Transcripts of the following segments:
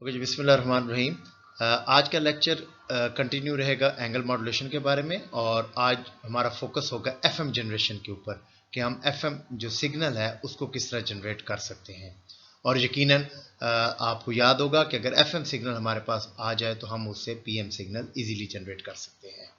Okay जी, बिस्मिल्लाहिर्रहमानिर्रहीम। आज का लेक्चर कंटिन्यू रहेगा एंगल मॉड्यूलेशन के बारे में, और आज हमारा फोकस होगा एफएम जनरेशन के ऊपर कि हम एफएम जो सिग्नल है उसको किस तरह जनरेट कर सकते हैं। और यकीनन आपको याद होगा कि अगर एफएम सिग्नल हमारे पास आ जाए तो हम उससे पीएम सिग्नल इजीली जनरेट कर सकते हैं।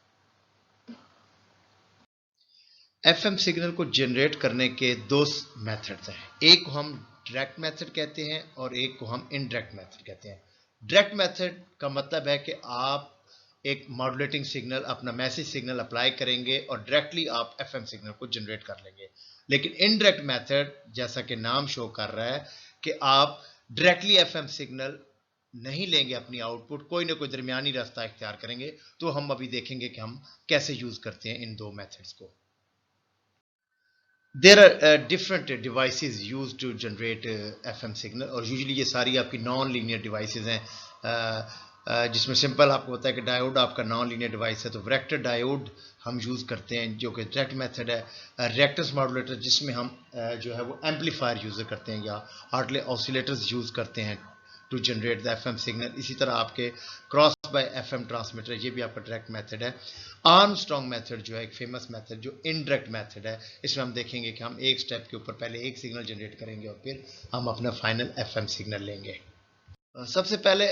एफएम सिग्नल को जनरेट करने के दो मेथड्स हैं। एक को हम डायरेक्ट मेथड कहते हैं और एक को हम इनडायरेक्ट मेथड कहते हैं। डायरेक्ट मेथड का मतलब है कि आप एक मॉड्यूलेटिंग सिग्नल, अपना मैसेज सिग्नल अप्लाई करेंगे और डायरेक्टली आप एफएम सिग्नल को जनरेट कर लेंगे। लेकिन इनडायरेक्ट मेथड, जैसा कि नाम शो कर रहा है कि आप डायरेक्टली एफएम सिग्नल नहीं लेंगे, अपनी आउटपुट कोई ना कोई दरमियानी रास्ता इख्तियार करेंगे। तो हम अभी देखेंगे कि हम कैसे यूज करते हैं इन दो मेथड्स को। There are different devices used to generate FM signal, और यूजुअली ये सारी आपकी नॉन लीनियर डिवाइसेस हैं, जिसमें सिंपल आपको पता है कि डायोड आपका नॉन लीनियर डिवाइस है। तो वैक्टर डायोड हम यूज़ करते हैं जो कि डायरेक्ट मेथड है। रिएक्टेंस मॉड्यूलेटर जिसमें हम जो है वो एम्पलीफायर यूज़ करते हैं, या हार्टली ऑसिलेटर्स यूज़ करते हैं to generate the FM signal. इसी तरह आपके क्रॉस बाय एफएम ट्रांसमीटर, ये भी आपका डायरेक्ट मेथड है। आर्मस्ट्रॉन्ग मेथड जो है एक फेमस मेथड जो इनडायरेक्ट मेथड है, इसमें हम देखेंगे कि हम एक स्टेप के ऊपर पहले एक सिग्नल जनरेट करेंगे और फिर हम अपना फाइनल एफएम सिग्नल लेंगे। सबसे पहले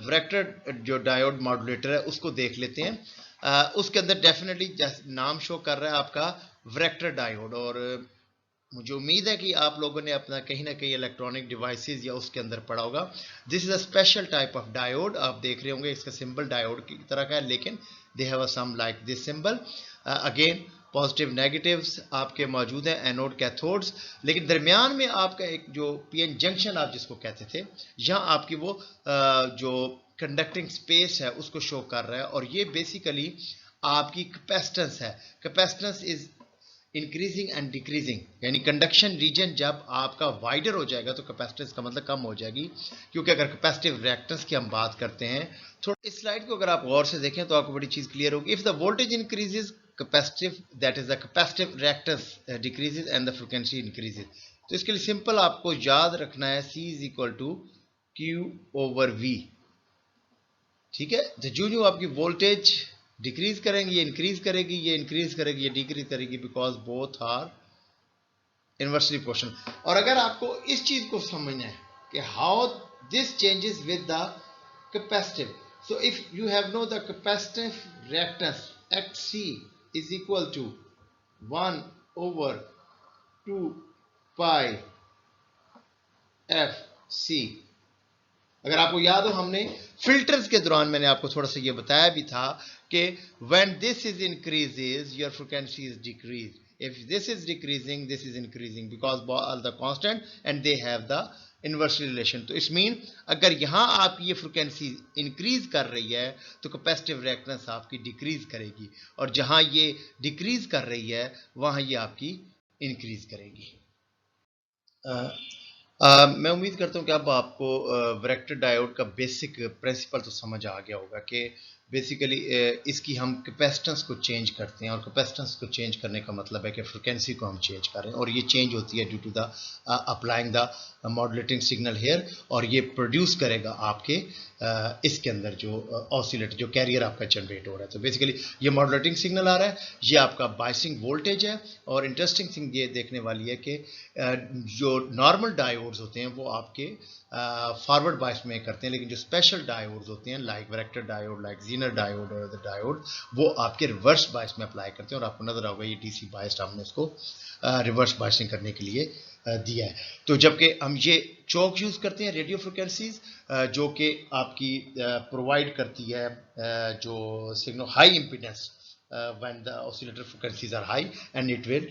वेक्टर जो डायोड मॉड्यूलेटर है उसको देख लेते हैं। उसके अंदर डेफिनेटली नाम शो कर रहा है आपका वेक्टर डायोड, और मुझे उम्मीद है कि आप लोगों ने अपना कहीं ना कहीं इलेक्ट्रॉनिक डिवाइसेस या उसके अंदर पढ़ा होगा। This is a special type of diode. आप देख रहे होंगे इसका सिंबल डायोड की तरह का है, लेकिन they have a some like this symbol. Again positive negatives आपके मौजूद हैं, एनोड कैथोड्स, लेकिन दरमियान में आपका एक जो पीएन जंक्शन आप जिसको कहते थे, यहाँ आपकी वो जो कंडक्टिंग स्पेस है उसको शो कर रहा है। और ये बेसिकली आपकी कैपेसिटेंस है। Capacitance is increasing and decreasing, यानी कंडक्शन रीजन जब आपका वाइडर हो जाएगा तो कैपेसिटेंस का मतलब कम हो जाएगी। क्योंकि अगर कैपेसिटिव रिएक्टेंस की हम बात करते हैं, थोड़ा इस स्लाइड को अगर आप गौर से देखें तो आपको बड़ी चीज क्लियर होगी। If the voltage increases capacitive, that is the capacitive reactance decreases and the frequency increases. तो इसके लिए सिंपल आपको याद रखना है C is equal to Q over V। ठीक है, तो जो आपकी वोल्टेज डिक्रीज करेंगी, ये इंक्रीज करेगी, ये इंक्रीज करेगी, ये डिक्रीज करेगी, because both are inversely proportional. और अगर आपको इस चीज को समझना है कि how this changes with the capacitive, so if you have know the capacitive reactance XC is equal to 1 over 2 pi FC। अगर आपको याद हो, हमने फिल्टर्स के दौरान मैंने आपको थोड़ा सा ये बताया भी था कि when this is increases your frequency is decrease, if this is decreasing this is increasing, because all the constant and they have the inverse relation. तो इस मीन अगर यहां आप ये फ्रीक्वेंसी इंक्रीज कर रही है तो कैपेसिटिव रिएक्टेंस आपकी डिक्रीज करेगी, और जहां ये डिक्रीज कर रही है वहां ये आपकी इंक्रीज करेगी। मैं उम्मीद करता हूँ कि अब आपको वेक्टर डायोड का बेसिक प्रिंसिपल तो समझ आ गया होगा कि बेसिकली इसकी हम कैपेसिटेंस को चेंज करते हैं, और कैपेसिटेंस को चेंज करने का मतलब है कि फ्रिक्वेंसी को हम चेंज कर रहे हैं, और ये चेंज होती है due to the applying the modulating signal here, और ये प्रोड्यूस करेगा आपके इसके अंदर जो ऑसिलेटर जो कैरियर आपका जनरेट हो रहा है। तो बेसिकली ये मॉड्यूलेटिंग सिग्नल आ रहा है, ये आपका बायसिंग वोल्टेज है। और इंटरेस्टिंग थिंग ये देखने वाली है कि जो नॉर्मल डायोड्स होते हैं वो आपके फॉरवर्ड बायस में करते हैं, लेकिन जो स्पेशल डायोड्स होते हैं like vector diode, like Zener diode और अदर डायोड, वो आपके रिवर्स बायस में अप्लाई करते हैं। और आपको नजर होगा ये DC बायस्ड हमने इसको रिवर्स बायसिंग करने के लिए दिया है। तो जबकि हम ये चौक यूज करते हैं रेडियो फ्रिक्वेंसीज, जो कि आपकी प्रोवाइड करती है जो signal high impedance when the oscillator frequencies are high, and it will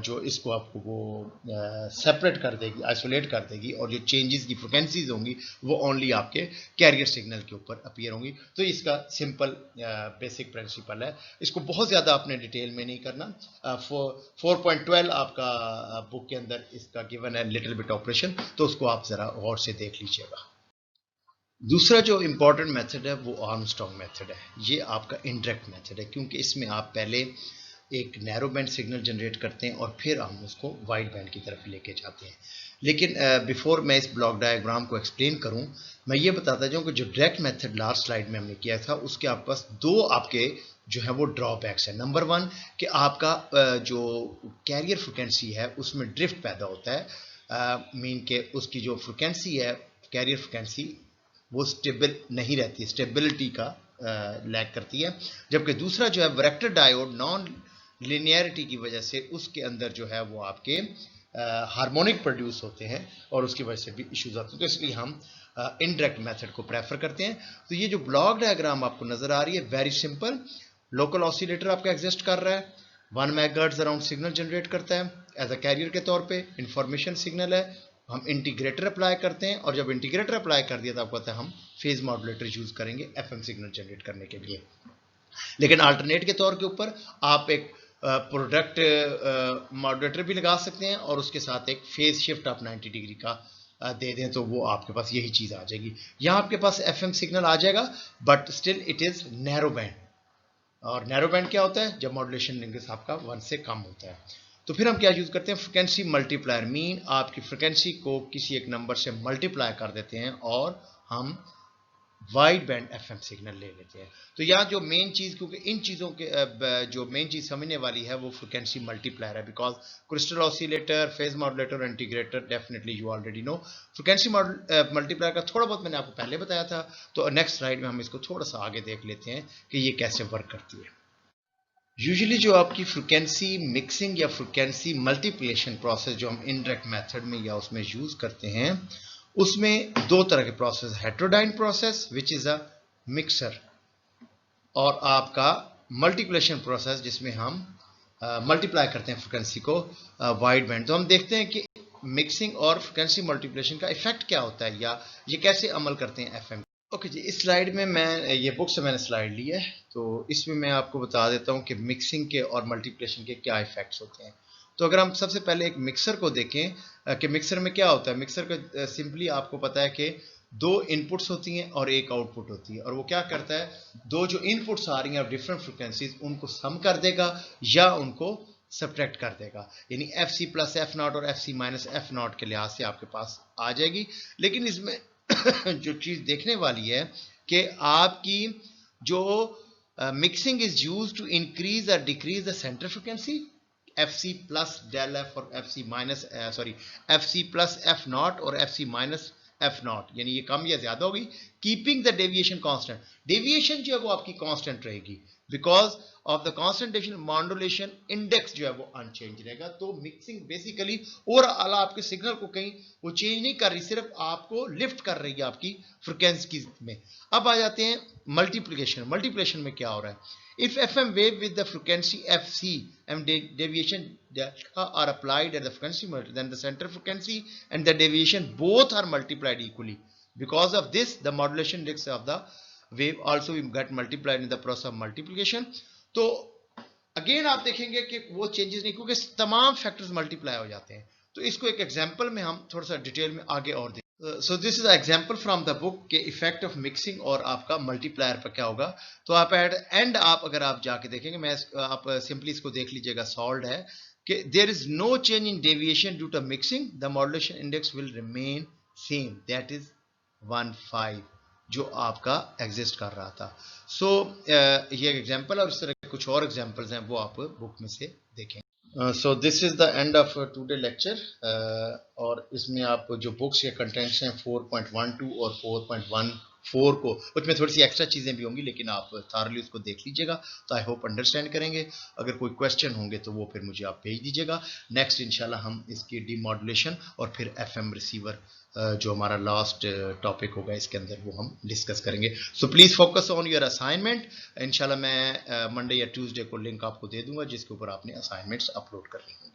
जो इसको आपको वो सेपरेट कर देगी, आइसोलेट कर देगी, और जो चेंजेस की फ्रिक्वेंसीज होंगी वो ओनली आपके कैरियर सिग्नल के ऊपर अपीयर होंगी। तो इसका सिंपल बेसिक प्रिंसिपल है, इसको बहुत ज़्यादा आपने डिटेल में नहीं करना। 4.12 आपका बुक के अंदर इसका गिवन है लिटिल बिट ऑपरेशन, तो उसको आप ज़रा गौर से देख लीजिएगा। दूसरा जो इंपॉर्टेंट मेथड है वो आर्मस्ट्रॉन्ग मेथड है। ये आपका इनडायरेक्ट मेथड है, क्योंकि इसमें आप पहले एक नैरो बैंड सिग्नल जनरेट करते हैं और फिर हम उसको वाइड बैंड की तरफ लेके जाते हैं। लेकिन बिफोर मैं इस ब्लॉक डायग्राम को एक्सप्लेन करूं, मैं ये बताता जाऊं कि जो डायरेक्ट मेथड लास्ट स्लाइड में हमने किया था उसके आप पास दो आपके जो है वो ड्रॉबैक्स है। नंबर वन कि आपका जो कैरियर फ्रिक्वेंसी है उसमें ड्रिफ्ट पैदा होता है, मीन के उसकी जो फ्रिक्वेंसी है कैरियर फ्रिक्वेंसी वो स्टेबल नहीं रहती, स्टेबिलिटी का लैग करती है। जबकि दूसरा जो है वेक्टर डायोड नॉन लिनियरिटी की वजह से उसके अंदर जो है वो आपके हार्मोनिक प्रोड्यूस होते हैं और उसकी वजह से भी इश्यूज आते हैं। तो इसलिए हम इनडायरेक्ट मेथड को प्रेफर करते हैं। तो ये जो ब्लॉक डायग्राम आपको नजर आ रही है वेरी सिंपल, लोकल ऑसिलेटर आपका एग्जिस्ट कर रहा है, 1 मेगाहर्ट्ज अराउंड सिग्नल जनरेट करता है एज अ कैरियर के तौर पे, इंफॉर्मेशन सिग्नल है। हम इंटीग्रेटर अप्लाई करते हैं और जब इंटीग्रेटर अप्लाई कर दिया तो आपको पता है हम फेज मॉड्यूलेटर यूज करेंगे एफएम सिग्नल जनरेट करने के लिए। लेकिन अल्टरनेट के तौर के ऊपर आप एक प्रोडक्ट मॉड्यूलेटर भी लगा सकते हैं और उसके साथ एक फेज शिफ्ट आप 90 डिग्री का दे दें तो वो आपके पास यही चीज आ जाएगी। यहाँ आपके पास एफएम सिग्नल आ जाएगा but still it is narrow band. और नैरो बैंड क्या होता है? जब मॉड्यूलेशन इंडेक्स आपका 1 से कम होता है। तो फिर हम क्या यूज करते हैं? फ्रिक्वेंसी मल्टीप्लायर, मीन आपकी फ्रिक्वेंसी को किसी एक नंबर से मल्टीप्लाई कर देते हैं और हम वाइड बैंड एफएम सिग्नल ले लेते हैं। तो यहाँ जो मेन चीज, क्योंकि इन चीजों के जो मेन चीज समझने वाली है वो फ्रिक्वेंसी मल्टीप्लायर है, because crystal oscillator, phase modulator, integrator definitely you already know. Frequency multiplier का थोड़ा बहुत मैंने आपको पहले बताया था, तो नेक्स्ट स्लाइड में हम इसको थोड़ा सा आगे देख लेते हैं कि ये कैसे वर्क करती है। यूजुअली जो आपकी फ्रिक्वेंसी मिक्सिंग या फ्रिक्वेंसी मल्टीप्लिकेशन प्रोसेस जो हम इनडायरेक्ट मेथड में या उसमें यूज करते हैं, उसमें दो तरह के process, heterodyne process which is a mixer, और आपका मल्टीप्लिकेशन प्रोसेस जिसमें हम मल्टीप्लाई करते हैं फ्रिक्वेंसी को वाइड बैंड। तो हम देखते हैं कि मिक्सिंग और फ्रिक्वेंसी मल्टीप्लिकेशन का इफेक्ट क्या होता है या ये कैसे अमल करते हैं एफएम। ओके जी, इस स्लाइड में मैं ये बुक से मैंने स्लाइड ली है, तो इसमें मैं आपको बता देता हूँ कि मिक्सिंग के और मल्टीप्लिकेशन के क्या इफेक्ट्स होते हैं। तो अगर हम सबसे पहले एक मिक्सर को देखें कि मिक्सर में क्या होता है। मिक्सर का सिंपली आपको पता है कि दो इनपुट्स होती हैं और एक आउटपुट होती है, और वो क्या करता है, दो जो इनपुट्स आ रही हैं डिफरेंट फ्रिक्वेंसीज उनको सम कर देगा या उनको सब्ट्रैक्ट कर देगा, यानी F C plus F naught और F C minus F naught के लिहाज से आपके पास आ जाएगी। लेकिन इसमें जो चीज देखने वाली है कि आपकी जो mixing is use to increase और decrease the centre frequency F C plus del F और F C minus F C plus F naught और F C minus F naught, यानी ये कम या ज्यादा होगी, keeping the deviation constant. Deviation जो है वो आपकी कांस्टेंट रहेगी because of the constant deviation, modulation index जो है वो अनचेंज रहेगा। तो मिक्सिंग बेसिकली ओवरऑल आपके सिग्नल को कहीं वो चेंज नहीं कर रही, सिर्फ आपको लिफ्ट कर रही है आपकी फ्रिक्वेंसी में। अब आ जाते हैं मल्टीप्लिकेशन। मल्टीप्लिकेशन में क्या हो रहा है? If FM wave with the frequency FC and deviation delta are applied at the frequency multiple, then the center frequency and the deviation both are multiplied equally. Because of this, the modulation index of the wave also get multiplied in the process of multiplication. तो again आप देखेंगे कि वो changes नहीं, क्योंकि तमाम factors multiply हो जाते हैं। तो इसको एक एग्जांपल में हम थोड़ा सा डिटेल में आगे और देखें। So this is example from the book के इफेक्ट ऑफ मिक्सिंग और आपका मल्टीप्लायर पर क्या होगा। तो आप एट एंड आप अगर आप जाके देखेंगे, मैं आप सिंपली इसको देख लीजिएगा, सॉल्व है कि there is no change in deviation due to mixing, the modulation index will remain same, that is 1.5 जो आपका एग्जिस्ट कर रहा था। सो ये एग्जांपल, और इस तरह कुछ और एग्जांपल्स हैं वो आप बुक में से देखें। So this is the end of today lecture, और इसमें आप जो बुक्स के कंटेंट्स हैं 4.12 और 4.14 को, उसमें थोड़ी सी एक्स्ट्रा चीज़ें भी होंगी, लेकिन आप थारली उसको देख लीजिएगा तो आई होप अंडरस्टैंड करेंगे। अगर कोई क्वेश्चन होंगे तो वो फिर मुझे आप भेज दीजिएगा। नेक्स्ट इंशाल्लाह हम इसकी डीमॉड्यूलेशन और फिर एफएम रिसीवर जो हमारा लास्ट टॉपिक होगा इसके अंदर वो हम डिस्कस करेंगे। So please focus on your assignment. इंशाल्लाह मैं मंडे या ट्यूसडे को लिंक आपको दे दूंगा जिसके ऊपर आपने असाइनमेंट्स अपलोड करनी है।